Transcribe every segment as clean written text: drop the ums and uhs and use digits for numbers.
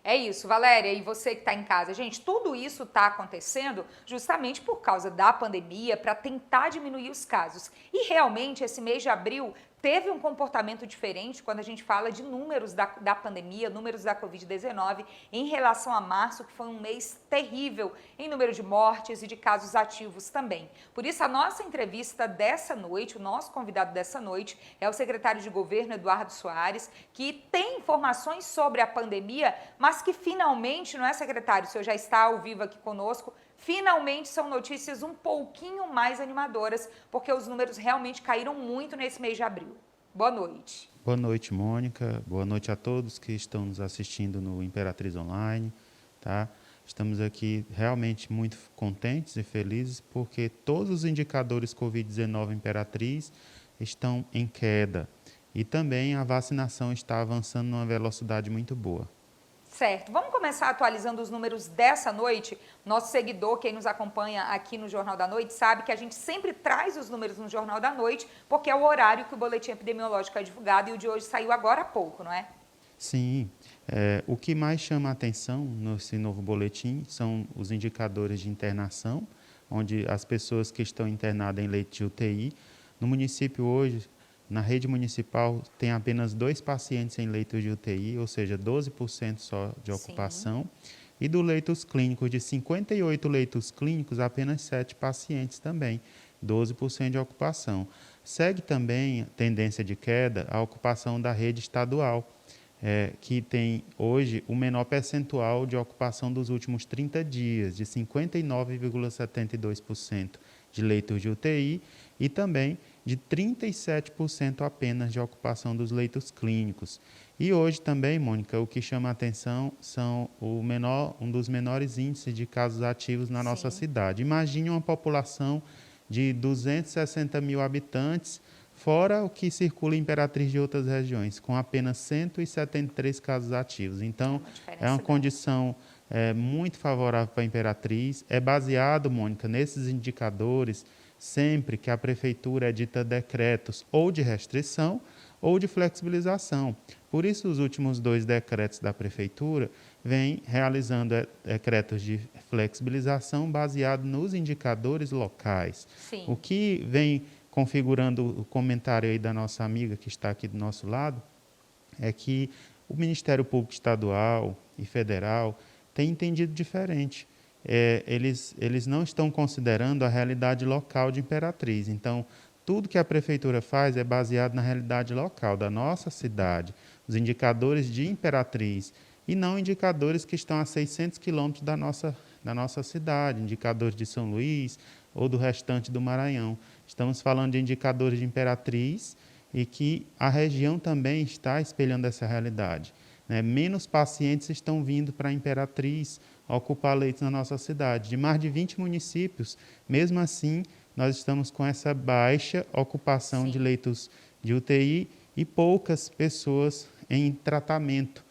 É isso, Valéria, e você que está em casa. Gente, tudo isso está acontecendo justamente por causa da pandemia, para tentar diminuir os casos. E realmente, esse mês de abril teve um comportamento diferente quando a gente fala de números da pandemia, números da Covid-19, em relação a março, que foi um mês terrível em número de mortes e de casos ativos também. Por isso, a nossa entrevista dessa noite, o nosso convidado dessa noite, é o secretário de Governo, Eduardo Soares, que tem informações sobre a pandemia, mas que finalmente, não é, secretário? O senhor já está ao vivo aqui conosco. Finalmente são notícias um pouquinho mais animadoras, porque os números realmente caíram muito nesse mês de abril. Boa noite. Boa noite, Mônica. Boa noite a todos que estão nos assistindo no Imperatriz Online. Tá? Estamos aqui realmente muito contentes e felizes porque todos os indicadores Covid-19 Imperatriz estão em queda e também a vacinação está avançando numa velocidade muito boa. Certo, vamos começar atualizando os números dessa noite. Nosso seguidor, quem nos acompanha aqui no Jornal da Noite, sabe que a gente sempre traz os números no Jornal da Noite, porque é o horário que o boletim epidemiológico é divulgado e o de hoje saiu agora há pouco, não é? Sim, o que mais chama a atenção nesse novo boletim são os indicadores de internação, onde as pessoas que estão internadas em leite de UTI, no município hoje, na rede municipal, tem apenas 2 pacientes em leitos de UTI, ou seja, 12% só de ocupação. Sim. E do leitos clínicos, de 58 leitos clínicos, apenas 7 pacientes também, 12% de ocupação. Segue também a tendência de queda a ocupação da rede estadual, que tem hoje o menor percentual de ocupação dos últimos 30 dias, de 59,72% de leitos de UTI e também de 37% apenas de ocupação dos leitos clínicos. E hoje também, Mônica, o que chama a atenção são um dos menores índices de casos ativos na nossa cidade. Imagine uma população de 260 mil habitantes, fora o que circula em Imperatriz de outras regiões, com apenas 173 casos ativos. Então, é uma condição muito favorável para a Imperatriz. É baseado, Mônica, nesses indicadores, sempre que a Prefeitura edita decretos ou de restrição ou de flexibilização. Por isso, os últimos 2 decretos da Prefeitura vêm realizando decretos de flexibilização baseado nos indicadores locais. Sim. O que vem configurando o comentário aí da nossa amiga que está aqui do nosso lado, é que o Ministério Público Estadual e Federal tem entendido diferente. Eles não estão considerando a realidade local de Imperatriz. Então, tudo que a Prefeitura faz é baseado na realidade local da nossa cidade, os indicadores de Imperatriz, e não indicadores que estão a 600 quilômetros da nossa cidade, indicadores de São Luís ou do restante do Maranhão. Estamos falando de indicadores de Imperatriz e que a região também está espelhando essa realidade. Menos pacientes estão vindo para a Imperatriz ocupar leitos na nossa cidade. De mais de 20 municípios, mesmo assim, nós estamos com essa baixa ocupação de leitos de UTI e poucas pessoas em tratamento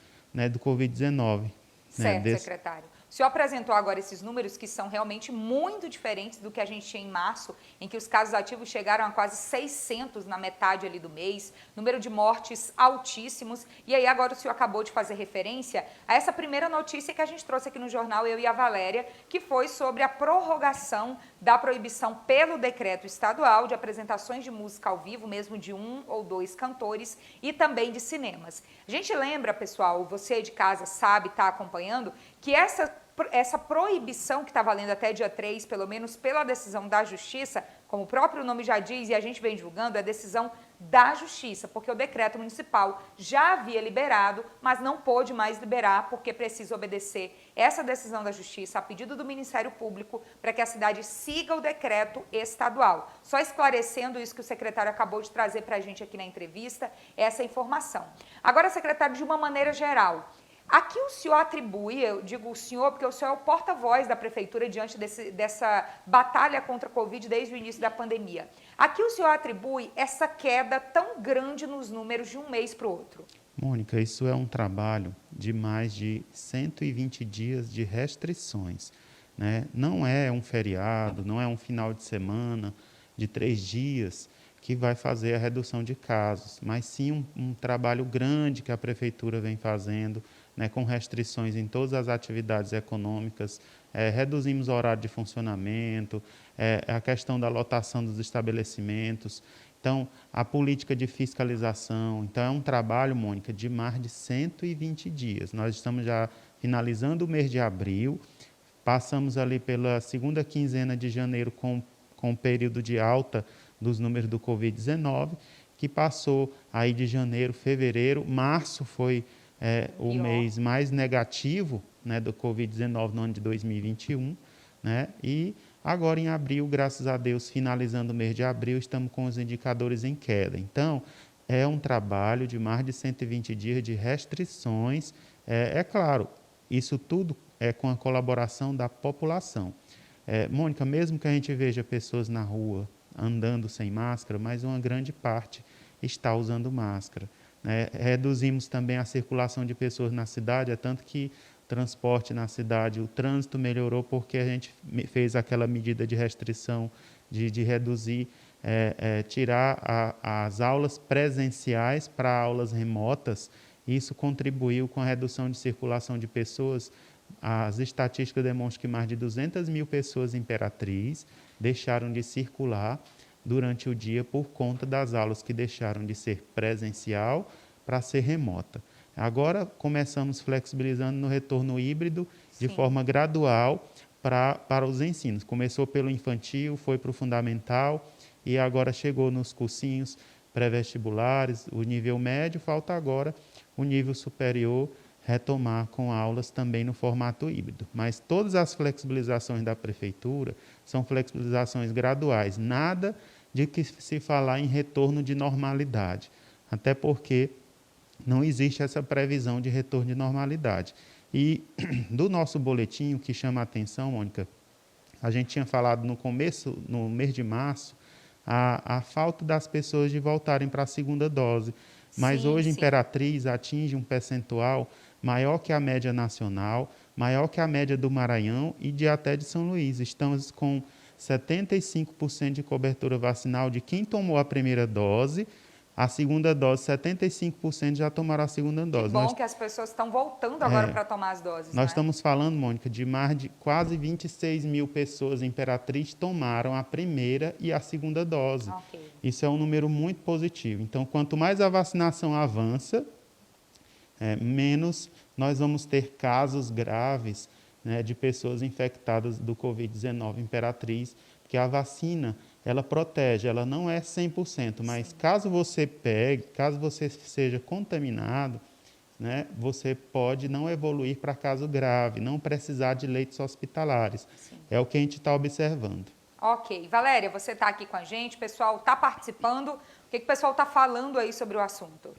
do Covid-19. Certo, secretário. O senhor apresentou agora esses números que são realmente muito diferentes do que a gente tinha em março, em que os casos ativos chegaram a quase 600 na metade ali do mês, número de mortes altíssimos. E aí agora o senhor acabou de fazer referência a essa primeira notícia que a gente trouxe aqui no jornal, eu e a Valéria, que foi sobre a prorrogação da proibição pelo decreto estadual de apresentações de música ao vivo, mesmo de 1 ou 2 cantores, e também de cinemas. A gente lembra, pessoal, você de casa sabe, está acompanhando, que essa proibição que está valendo até dia 3, pelo menos pela decisão da Justiça, como o próprio nome já diz e a gente vem divulgando, é decisão da Justiça, porque o decreto municipal já havia liberado, mas não pôde mais liberar porque precisa obedecer essa decisão da Justiça a pedido do Ministério Público para que a cidade siga o decreto estadual. Só esclarecendo isso que o secretário acabou de trazer para a gente aqui na entrevista, essa informação. Agora, secretário, de uma maneira geral, a que o senhor atribui, eu digo o senhor porque o senhor é o porta-voz da prefeitura diante dessa batalha contra a Covid desde o início da pandemia. A que o senhor atribui essa queda tão grande nos números de um mês para o outro? Mônica, isso é um trabalho de mais de 120 dias de restrições. Não é um feriado, não é um final de semana de 3 dias que vai fazer a redução de casos, mas sim um trabalho grande que a prefeitura vem fazendo né, com restrições em todas as atividades econômicas, reduzimos o horário de funcionamento, a questão da lotação dos estabelecimentos. Então, a política de fiscalização. Então, é um trabalho, Mônica, de mais de 120 dias. Nós estamos já finalizando o mês de abril, passamos ali pela segunda quinzena de janeiro com o período de alta dos números do Covid-19, que passou aí de janeiro, fevereiro, março foi o mês mais negativo, né, do Covid-19 no ano de 2021, né, e agora em abril, graças a Deus, finalizando o mês de abril, estamos com os indicadores em queda. Então, é um trabalho de mais de 120 dias de restrições, é claro, isso tudo é com a colaboração da população. Mônica, mesmo que a gente veja pessoas na rua andando sem máscara, mas uma grande parte está usando máscara, né? Reduzimos também a circulação de pessoas na cidade, é tanto que o transporte na cidade, o trânsito melhorou porque a gente fez aquela medida de restrição, de reduzir, tirar as aulas presenciais para aulas remotas. Isso contribuiu com a redução de circulação de pessoas. As estatísticas demonstram que mais de 200 mil pessoas em Imperatriz deixaram de circular durante o dia por conta das aulas que deixaram de ser presencial para ser remota. Agora começamos flexibilizando no retorno híbrido de forma gradual para os ensinos. Começou pelo infantil, foi para o fundamental e agora chegou nos cursinhos pré-vestibulares, o nível médio, falta agora o nível superior retomar com aulas também no formato híbrido. Mas todas as flexibilizações da prefeitura são flexibilizações graduais, nada de que se falar em retorno de normalidade, até porque não existe essa previsão de retorno de normalidade. E do nosso boletim, o que chama a atenção, Mônica, a gente tinha falado no começo, no mês de março, a falta das pessoas de voltarem para a segunda dose. Mas hoje, Imperatriz atinge um percentual maior que a média nacional, maior que a média do Maranhão e até de São Luís. Estamos com 75% de cobertura vacinal de quem tomou a primeira dose. A segunda dose, 75% já tomaram a segunda dose. Que bom que as pessoas estão voltando agora para tomar as doses. Nós estamos falando, Mônica, de mais de quase 26 mil pessoas em Imperatriz tomaram a primeira e a segunda dose. Isso é um número muito positivo. Então, quanto mais a vacinação avança, menos nós vamos ter casos graves, né, de pessoas infectadas do Covid-19 em Imperatriz, porque a vacina, ela protege, ela não é 100%, mas caso você pegue, caso você seja contaminado, né, você pode não evoluir para caso grave, não precisar de leitos hospitalares. É o que a gente está observando. Ok. Valéria, você está aqui com a gente, o pessoal está participando. O que o pessoal está falando aí sobre o assunto?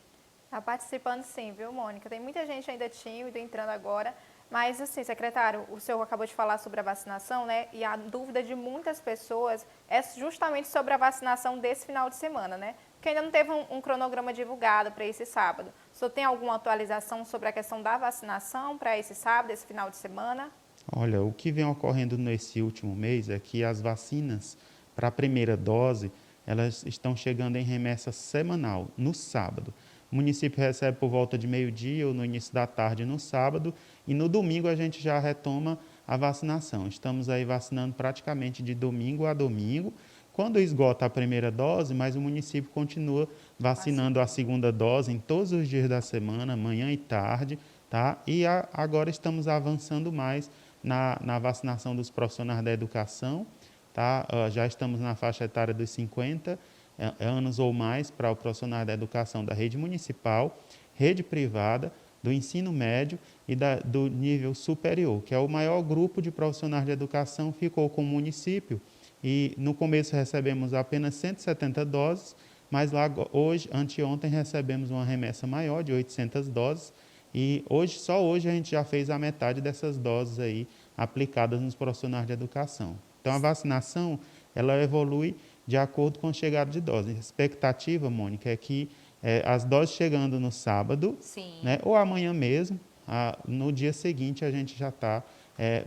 Está participando sim, viu, Mônica? Tem muita gente ainda tímida entrando agora. Mas, assim, secretário, o senhor acabou de falar sobre a vacinação, né? E a dúvida de muitas pessoas é justamente sobre a vacinação desse final de semana, né? Porque ainda não teve um cronograma divulgado para esse sábado. O senhor tem alguma atualização sobre a questão da vacinação para esse sábado, esse final de semana? Olha, o que vem ocorrendo nesse último mês é que as vacinas para a primeira dose, elas estão chegando em remessa semanal, no sábado. O município recebe por volta de meio-dia ou no início da tarde no sábado e no domingo a gente já retoma a vacinação. Estamos aí vacinando praticamente de domingo a domingo. Quando esgota a primeira dose, mas o município continua vacinando a segunda dose em todos os dias da semana, manhã e tarde, tá? E agora estamos avançando mais na vacinação dos profissionais da educação, tá? Já estamos na faixa etária dos 50 anos ou mais para o profissional da educação da rede municipal, rede privada, do ensino médio e do nível superior, que é o maior grupo de profissionais de educação, ficou com o município. E no começo recebemos apenas 170 doses, mas lá hoje, anteontem, recebemos uma remessa maior de 800 doses. E só hoje a gente já fez a metade dessas doses aí aplicadas nos profissionais de educação. Então a vacinação, ela evolui de acordo com a chegada de doses. A expectativa, Mônica, é que as doses chegando no sábado, né, ou amanhã mesmo, no dia seguinte a gente já está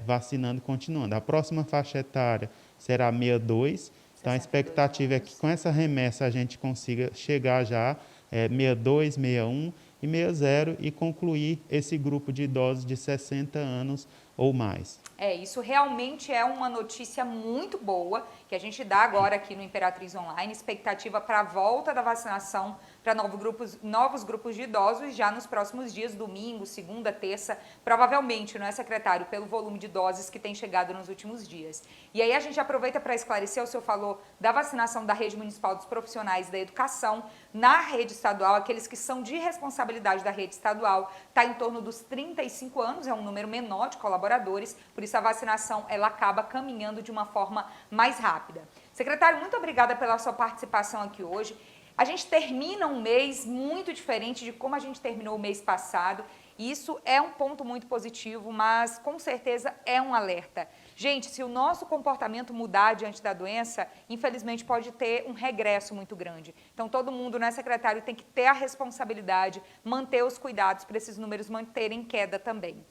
vacinando e continuando. A próxima faixa etária será 62, então a expectativa é que com essa remessa a gente consiga chegar já 62, 61 e 60 e concluir esse grupo de idosos de 60 anos ou mais. Isso realmente é uma notícia muito boa que a gente dá agora aqui no Imperatriz Online, expectativa para a volta da vacinação para novos grupos de idosos já nos próximos dias, domingo, segunda, terça, provavelmente, não é, secretário, pelo volume de doses que tem chegado nos últimos dias. E aí a gente aproveita para esclarecer, o senhor falou da vacinação da rede municipal dos profissionais da educação, na rede estadual, aqueles que são de responsabilidade da rede estadual, está em torno dos 35 anos, é um número menor de colaboradores, por isso a vacinação ela acaba caminhando de uma forma mais rápida. Secretário, muito obrigada pela sua participação aqui hoje. A gente termina um mês muito diferente de como a gente terminou o mês passado, e isso é um ponto muito positivo, mas com certeza é um alerta. Gente, se o nosso comportamento mudar diante da doença, infelizmente pode ter um regresso muito grande. Então todo mundo, né, secretário, tem que ter a responsabilidade, manter os cuidados para esses números manterem queda também.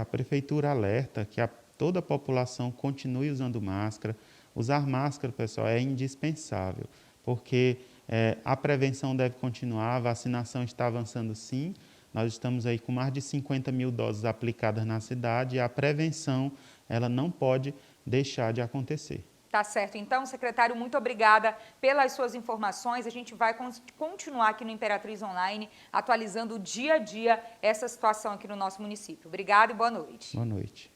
A prefeitura alerta que toda a população continue usando máscara. Usar máscara, pessoal, é indispensável, porque a prevenção deve continuar, a vacinação está avançando sim, nós estamos aí com mais de 50 mil doses aplicadas na cidade e a prevenção ela não pode deixar de acontecer. Tá certo. Então, secretário, muito obrigada pelas suas informações. A gente vai continuar aqui no Imperatriz Online, atualizando dia a dia essa situação aqui no nosso município. Obrigada e boa noite. Boa noite.